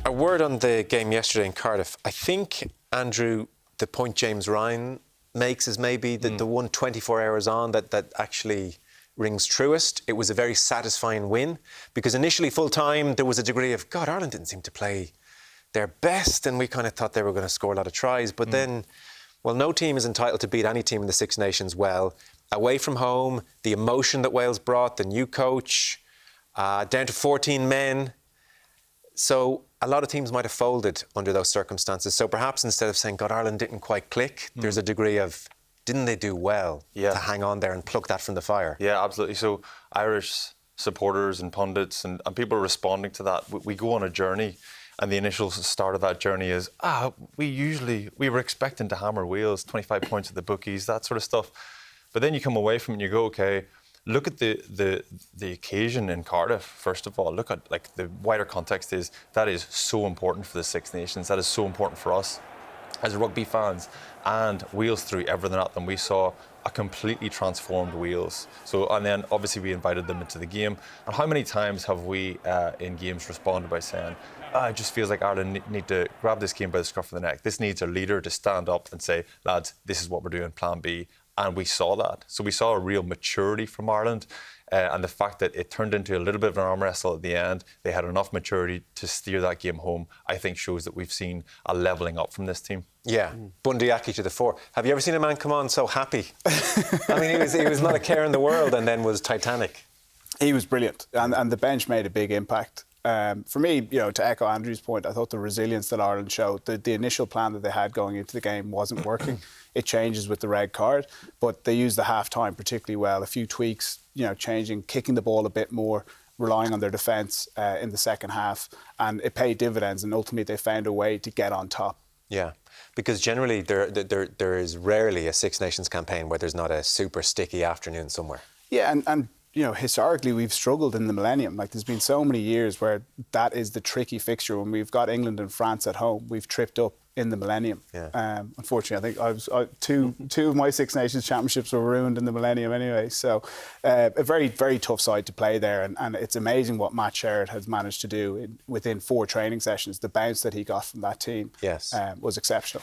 A word on the game yesterday in Cardiff. I think, Andrew, the point James Ryan makes is maybe the one 24 hours on that actually rings truest. It was a very satisfying win because initially full time there was a degree of, God, Ireland didn't seem to play their best and we kind of thought they were going to score a lot of tries. But then, well, no team is entitled to beat any team in the Six Nations well. Away from home, the emotion that Wales brought, the new coach, down to 14 men. So a lot of teams might have folded under those circumstances. So perhaps instead of saying, God, Ireland didn't quite click, there's a degree of, didn't they do well to hang on there and pluck that from the fire? Yeah, absolutely. So Irish supporters and pundits and people responding to that, we go on a journey. And the initial start of that journey is, we were expecting to hammer Wales, 25 points at the bookies, that sort of stuff. But then you come away from it and you go, okay, look at the occasion in Cardiff, first of all. Look at, like, the wider context is, that is so important for the Six Nations. That is so important for us as rugby fans. And Wales threw everything at them. We saw a completely transformed Wales. So, and then obviously we invited them into the game. And how many times have we in games responded by saying, it just feels like Ireland need to grab this game by the scruff of the neck. This needs a leader to stand up and say, lads, this is what we're doing, plan B. And we saw that. So we saw a real maturity from Ireland. And the fact that it turned into a little bit of an arm wrestle at the end, they had enough maturity to steer that game home, I think shows that we've seen a levelling up from this team. Yeah, Bundy Aki to the fore. Have you ever seen a man come on so happy? I mean, he was not a care in the world and then was Titanic. He was brilliant. And the bench made a big impact. For me, to echo Andrew's point, I thought the resilience that Ireland showed, the initial plan that they had going into the game wasn't working. It changes with the red card, but they used the half-time particularly well. A few tweaks, changing, kicking the ball a bit more, relying on their defence in the second half, and it paid dividends, and ultimately they found a way to get on top. Yeah, because generally there is rarely a Six Nations campaign where there's not a super sticky afternoon somewhere. Yeah, and historically we've struggled in the millennium. Like, there's been so many years where that is the tricky fixture. When we've got England and France at home, we've tripped up in the millennium. Yeah. Unfortunately, I think two of my Six Nations championships were ruined in the millennium anyway. So a very, very tough side to play there. And it's amazing what Matt Sherratt has managed to do within 4 training sessions. The bounce that he got from that team was exceptional.